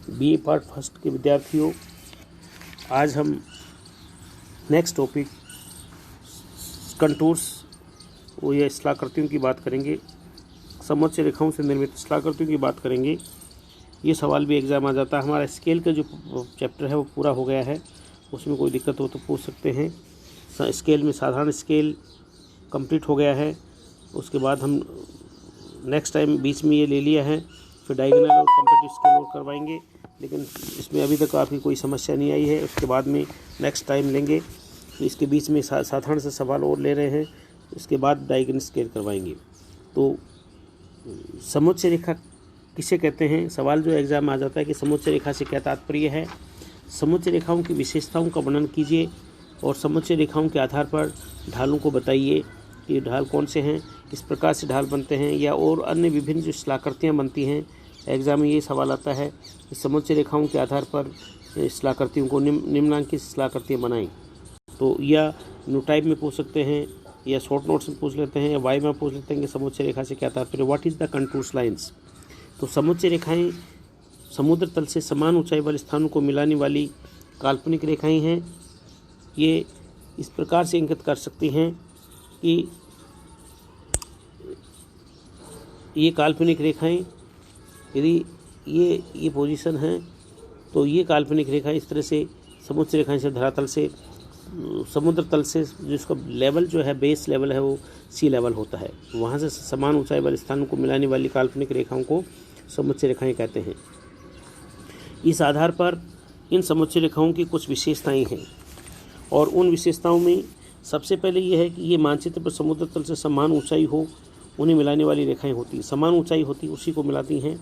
BA part first के विद्यार्थियों, आज हम नेक्स्ट टॉपिक कंटूर्स वो या स्थलाकृतियों की बात करेंगे। समोच्च रेखाओं से निर्मित स्थलाकृतियों की बात करेंगे। ये सवाल भी एग्ज़ाम आ जाता है। हमारा स्केल का जो चैप्टर है वो पूरा हो गया है, उसमें कोई दिक्कत हो तो पूछ सकते हैं। स्केल में साधारण स्केल कंप्लीट हो गया है, उसके बाद हम नेक्स्ट टाइम बीच में ये ले लिया है, फिर डायगोनल और कंपेटिव स्केल और करवाएंगे, लेकिन इसमें अभी तक आपकी कोई समस्या नहीं आई है। उसके बाद में नेक्स्ट टाइम लेंगे, तो इसके बीच में साधारण से सवाल और ले रहे हैं, उसके बाद डायगोनल स्केल करवाएंगे। तो समोच्च रेखा किसे कहते हैं, सवाल जो एग्ज़ाम आ जाता है कि समोच्च रेखा से क्या तात्पर्य है। समोच्च रेखाओं की विशेषताओं का वर्णन कीजिए और समोच्च रेखाओं के आधार पर ढालों को बताइए कि ढाल कौन से हैं, किस प्रकार से ढाल बनते हैं, या और अन्य विभिन्न जो स्थलाकृतियाँ बनती हैं। एग्ज़ाम में ये सवाल आता है कि समोच्च रेखाओं के आधार पर स्थलाकृतियों को निम्नांकित स्थलाकृतियाँ बनाएं। तो या नोट टाइप में पूछ सकते हैं, या शॉर्ट नोट्स में पूछ लेते हैं, या वाई में पूछ लेते हैं कि समोच्च रेखा से क्या तात्पर्य, what is the contours lines. तो समोच्च रेखाएँ समुद्र तल से समान ऊंचाई वाले स्थानों को मिलाने वाली काल्पनिक रेखाएँ हैं। ये इस प्रकार से इंगित कर सकती हैं कि ये काल्पनिक रेखाएं, यदि ये पोजीशन है तो ये काल्पनिक रेखाएं इस तरह से समुच्च रेखाएं से धरातल से समुद्र तल से जिसका लेवल जो है बेस लेवल है वो सी लेवल होता है, वहाँ से समान ऊंचाई वाले स्थानों को मिलाने वाली काल्पनिक रेखाओं को समुच्च रेखाएं कहते हैं। इस आधार पर इन समुच्च रेखाओं की कुछ विशेषताएं हैं, और उन विशेषताओं में सबसे पहले ये है कि ये मानचित्र पर समुद्र तल से समान ऊंचाई हो उन्हें मिलाने वाली रेखाएं होती हैं, समान ऊंचाई होती उसी को मिलाती हैं।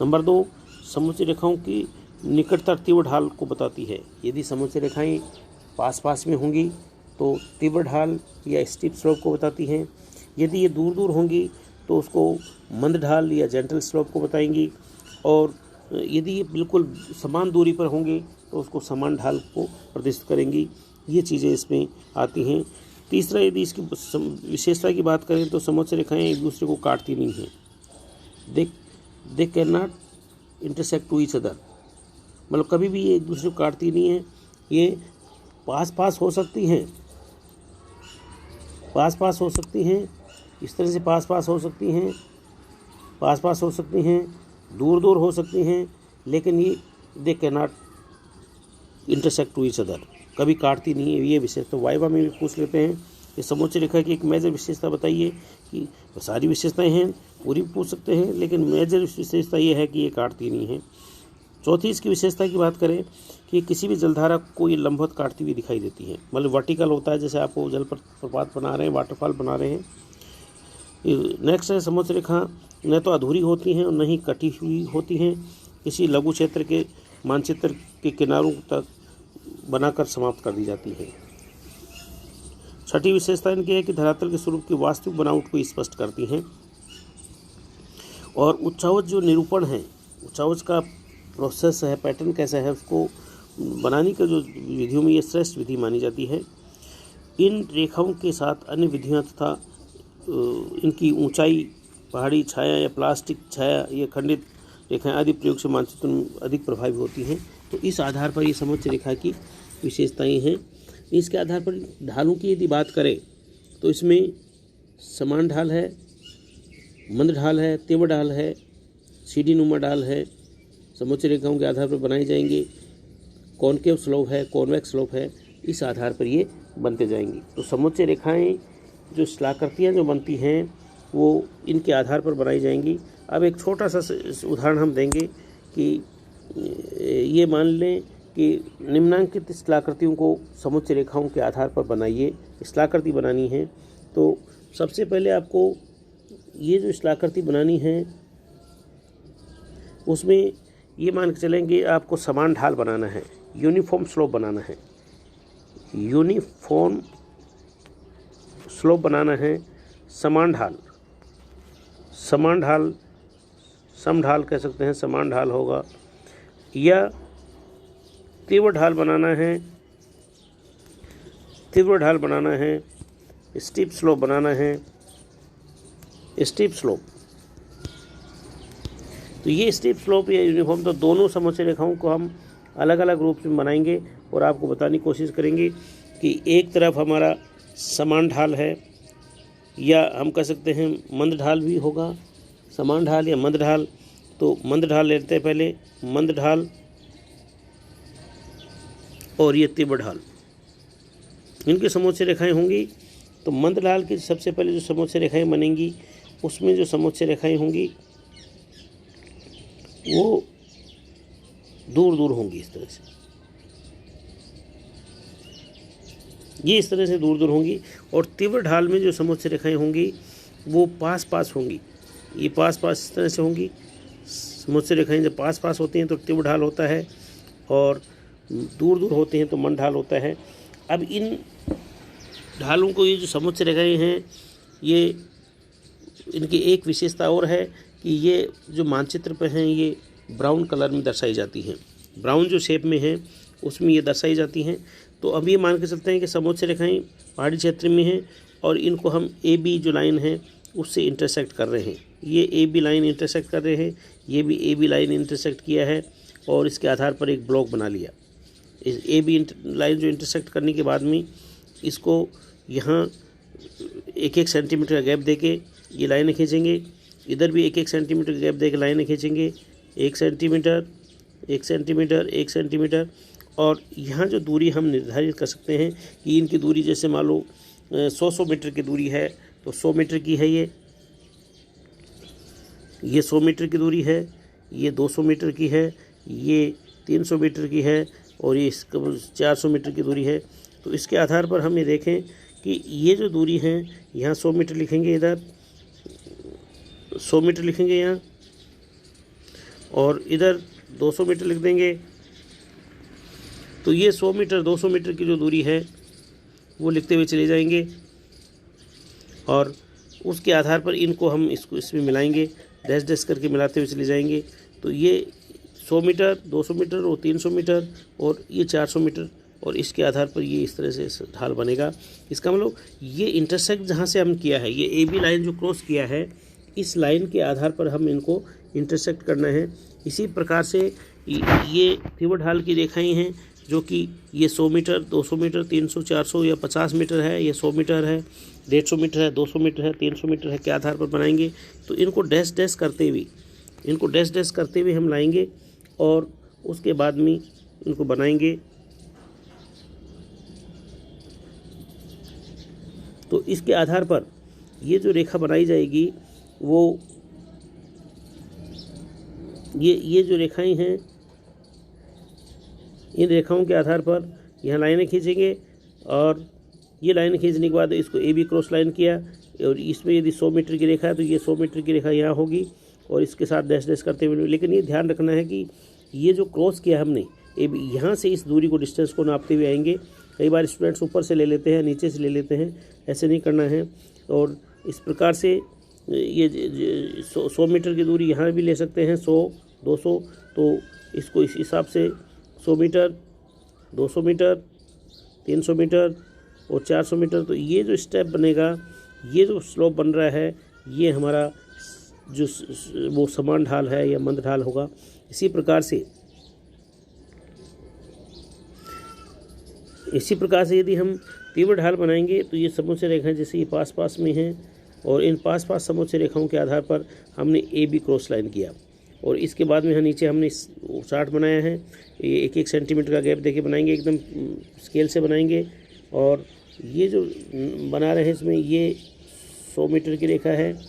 नंबर 2, समुच्च रेखाओं की निकटतर तीव्र ढाल को बताती है। यदि समुच्च रेखाएं पास पास में होंगी तो तीव्र ढाल या स्टीप स्लोप को बताती हैं। यदि ये दूर दूर होंगी तो उसको मंद ढाल या जेंटल स्लोप को बताएंगी, और यदि ये बिल्कुल समान दूरी पर होंगे तो उसको समान ढाल को प्रदर्शित करेंगी। ये चीज़ें इसमें आती हैं। तीसरा, यदि इसकी विशेषता की बात करें तो समुच्च रेखाएं एक दूसरे को काटती नहीं हैं। They can not intersect to each other, मतलब कभी भी ये एक दूसरे को काटती नहीं हैं। ये पास पास हो सकती हैं, इस तरह से पास पास हो सकती हैं, दूर दूर हो सकती हैं, लेकिन ये they can not intersect to each other, कभी काटती नहीं है। ये विशेषता तो वाइवा में भी पूछ लेते हैं कि समोच्च रेखा की एक मेजर विशेषता बताइए, कि सारी विशेषताएं हैं पूरी पूछ सकते हैं, लेकिन मेजर विशेषता ये है कि ये काटती नहीं है। चौथी, इसकी विशेषता की बात करें कि किसी भी जलधारा को ये लंबवत काटती हुई दिखाई देती है, मतलब वर्टिकल होता है, जैसे आपको जल प्रपात बना रहे हैं, वाटरफॉल बना रहे हैं। नेक्स्ट है, समुच्च रेखा न तो अधूरी होती हैं और न ही कटी हुई होती हैं, किसी लघु क्षेत्र के मानचित्र के किनारों तक बनाकर समाप्त कर दी जाती है। छठी विशेषता इनकी है कि धरातल के स्वरूप की वास्तविक बनावट को स्पष्ट करती हैं, और उच्चावच जो निरूपण है, उच्चावच का प्रोसेस है, पैटर्न कैसा है, उसको बनाने का जो विधियों में ये श्रेष्ठ विधि मानी जाती है। इन रेखाओं के साथ अन्य विधियाँ तथा इनकी ऊंचाई, पहाड़ी छाया या प्लास्टिक छाया या खंडित रेखाएं आदि प्रयोग से मानचित्र में अधिक प्रभावी होती हैं। तो इस आधार पर ये समुच्च रेखा की विशेषताएं हैं। इसके आधार पर ढालों की यदि बात करें तो इसमें समान ढाल है, मंद ढाल है, तीव्र ढाल है, सीढ़ी नुमा ढाल है, समुच्च रेखाओं के आधार पर बनाई जाएंगी। कॉनकेव स्लोप है, कॉन्वेक्स स्लोप है, इस आधार पर ये बनते जाएंगी। तो समुच्च रेखाएं जो स्थलाकृतियाँ जो बनती हैं वो इनके आधार पर बनाई जाएंगी। अब एक छोटा सा उदाहरण हम देंगे कि ये मान लें कि निम्नांकित स्थलाकृतियों को समुच्च रेखाओं के आधार पर बनाइए, स्थलाकृति बनानी है। तो सबसे पहले आपको ये जो स्थलाकृति बनानी है उसमें ये मान के चलेंगे आपको समान ढाल बनाना है, यूनिफॉर्म स्लोप बनाना है, यूनिफॉर्म स्लोप बनाना है, समान ढाल, सम ढाल कह सकते हैं, समान ढाल होगा, या तीव्र ढाल बनाना है, स्टीप स्लोप बनाना है, स्टीप स्लोप। तो ये स्टीप स्लोप या यूनिफॉर्म, तो दोनों समोच्च रेखाओं को हम अलग अलग रूप में बनाएंगे और आपको बताने की कोशिश करेंगे कि एक तरफ हमारा समान ढाल है, या हम कह सकते हैं मंद ढाल भी होगा, समान ढाल या मंद ढाल। तो मंद ढाल लेते हैं पहले, मंद ढाल और ये तीव्र ढाल, इनकी समोच्च रेखाएं होंगी। तो मंद ढाल की सबसे पहले जो समोच्च रेखाएं बनेंगी, उसमें जो समोच्च रेखाएं होंगी वो दूर दूर होंगी, इस तरह से, ये इस तरह से दूर दूर होंगी। और तीव्र ढाल में जो समोच्च रेखाएं होंगी वो पास पास होंगी, ये पास पास इस तरह से होंगी। समोच्च रेखाएं जब पास पास होती हैं तो तीव्र ढाल होता है, और दूर दूर होते हैं तो मंद ढाल होता है। अब इन ढालों को, ये जो समोच्च रेखाएं हैं, ये इनकी एक विशेषता और है कि ये जो मानचित्र पर हैं ये ब्राउन कलर में दर्शाई जाती हैं, ब्राउन जो शेप में है उसमें ये दर्शाई जाती हैं। तो अब ये मान के चलते हैं कि समोच्च रेखाएं पहाड़ी क्षेत्र में हैं और इनको हम ए बी जो लाइन है उससे इंटरसेक्ट कर रहे हैं। ये ए बी लाइन इंटरसेक्ट कर रहे हैं, ये भी ए बी लाइन इंटरसेक्ट किया है और इसके आधार पर एक ब्लॉक बना लिया। इस ए बी लाइन जो इंटरसेक्ट करने के बाद में इसको यहाँ 1-1 सेंटीमीटर का गैप देके ये लाइनें खींचेंगे, इधर भी 1-1 सेंटीमीटर गैप देके लाइनें खींचेंगे, 1 सेंटीमीटर 1 सेंटीमीटर 1 सेंटीमीटर। और यहाँ जो दूरी हम निर्धारित कर सकते हैं कि इनकी दूरी, जैसे मान लो 100 मीटर की दूरी है तो 100 मीटर की है, ये 100 मीटर की दूरी है, ये 200 मीटर की है, ये 300 मीटर की है और ये 400 मीटर की दूरी है। तो इसके आधार पर हम ये देखें कि ये जो दूरी है, यहाँ 100 मीटर लिखेंगे, इधर 100 मीटर लिखेंगे यहाँ, और इधर 200 मीटर लिख देंगे। तो ये 100 मीटर 200 मीटर की जो दूरी है वो लिखते हुए चले जाएंगे, और उसके आधार पर इनको हम इसमें मिलाएंगे, डैश डैश करके मिलाते हुए चले जाएंगे। तो ये 100 मीटर 200 मीटर और 300 मीटर और ये 400 मीटर, और इसके आधार पर ये इस तरह से ढाल बनेगा। इसका मतलब ये इंटरसेक्ट जहाँ से हम किया है, ये ए बी लाइन जो क्रॉस किया है, इस लाइन के आधार पर हम इनको इंटरसेक्ट करना है। इसी प्रकार से ये तीव्र ढाल की रेखाएं हैं, जो कि ये 100 मीटर 200 मीटर 300 400 या 50 मीटर है, ये 100 मीटर है, 150 मीटर है, 200 मीटर है, 300 मीटर है, के आधार पर बनाएंगे। तो इनको डैश डैश करते हुए हम लाएंगे और उसके बाद में इनको बनाएंगे। तो इसके आधार पर ये जो रेखा बनाई जाएगी वो ये जो रेखाएं हैं, इन रेखाओं के आधार पर यहाँ लाइनें खींचेंगे, और ये लाइन खींचने के बाद इसको ए बी क्रॉस लाइन किया, और इसमें यदि 100 मीटर की रेखा है तो ये 100 मीटर की रेखा यहाँ होगी और इसके साथ डैश डैश करते हुए। लेकिन ये ध्यान रखना है कि ये जो क्रॉस किया हमने ए बी, यहाँ से इस दूरी को, डिस्टेंस को नापते हुए आएंगे। कई बार स्टूडेंट्स ऊपर से ले लेते हैं, नीचे से ले लेते हैं, ऐसे नहीं करना है। और इस प्रकार से ये 100 मीटर की दूरी यहाँ भी ले सकते हैं, 100 200, तो इसको इस हिसाब से 100 मीटर 200 मीटर 300 मीटर और 400 मीटर। तो ये जो स्टेप बनेगा, ये जो स्लोप बन रहा है, ये हमारा जो वो समान ढाल है या मंद ढाल होगा। इसी प्रकार से यदि हम तीव्र ढाल बनाएंगे तो ये समोच्च रेखाएं जैसे ये पास पास में हैं, और इन पास पास समोच्च रेखाओं के आधार पर हमने ए बी क्रॉस लाइन किया, और इसके बाद में यहाँ नीचे हमने चार्ट बनाया है। ये 1-1 सेंटीमीटर का गैप देके बनाएंगे, एकदम स्केल से बनाएंगे। और ये जो बना रहे हैं इसमें ये 100 मीटर की रेखा है,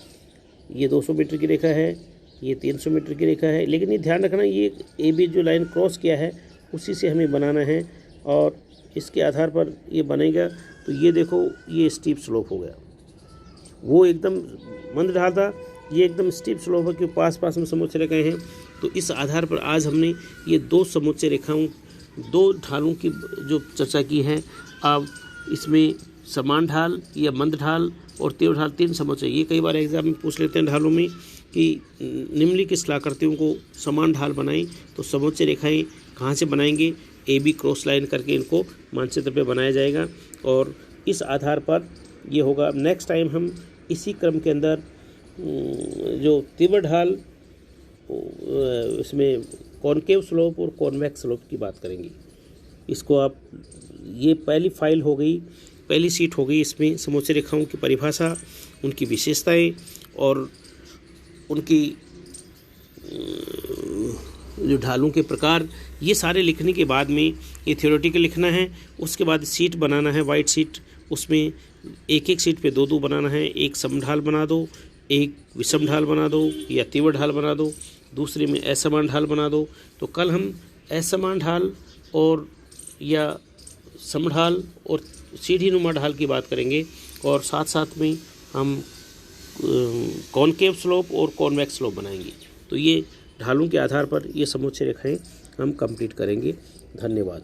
ये 200 मीटर की रेखा है, ये 300 मीटर की रेखा है। लेकिन ये ध्यान रखना, ये ए बी जो लाइन क्रॉस किया है उसी से हमें बनाना है, और इसके आधार पर ये बनेगा। तो ये देखो, ये स्टीप स्लोप हो गया, वो एकदम मंद ढाल था, ये एकदम स्टीप स्लोप है कि पास पास में समोच्च रेखाएं हैं। तो इस आधार पर आज हमने ये 2 समोच्च रेखाओं, 2 ढालों की जो चर्चा की है। अब इसमें समान ढाल या मंद ढाल और तीव्र ढाल 3 समोच्च। ये कई बार एग्जाम में पूछ लेते हैं ढालों में कि निम्नलिखित शिलाकृतियों को समान ढाल बनाएं, तो समोच्च रेखाएं कहाँ से बनाएंगे? ए बी क्रॉस लाइन करके इनको मानचित्र पे बनाया जाएगा, और इस आधार पर ये होगा। नेक्स्ट टाइम हम इसी क्रम के अंदर जो तीव्र ढाल इसमें कॉनकेव स्लोप और कॉन्वेक्स स्लोप की बात करेंगे। इसको आप, ये पहली फाइल हो गई, पहली शीट हो गई। इसमें समोच्च रेखाओं की परिभाषा, उनकी विशेषताएं और उनकी जो ढालों के प्रकार, ये सारे लिखने के बाद में ये थ्योरेटिकल लिखना है। उसके बाद शीट बनाना है, वाइट शीट। उसमें एक एक शीट पे दो दो बनाना है। एक समढाल बना दो, एक विषम ढाल बना दो या तीव्र ढाल बना दो, दूसरे में असमान ढाल बना दो। तो कल हम असमान ढाल और या समढाल और सीढ़ीनुमा ढाल की बात करेंगे, और साथ साथ में हम कॉनकेव स्लोप और कॉन्वेक्स स्लोप बनाएंगे। तो ये ढालों के आधार पर ये समोच्च रेखाएं हम कंप्लीट करेंगे। धन्यवाद।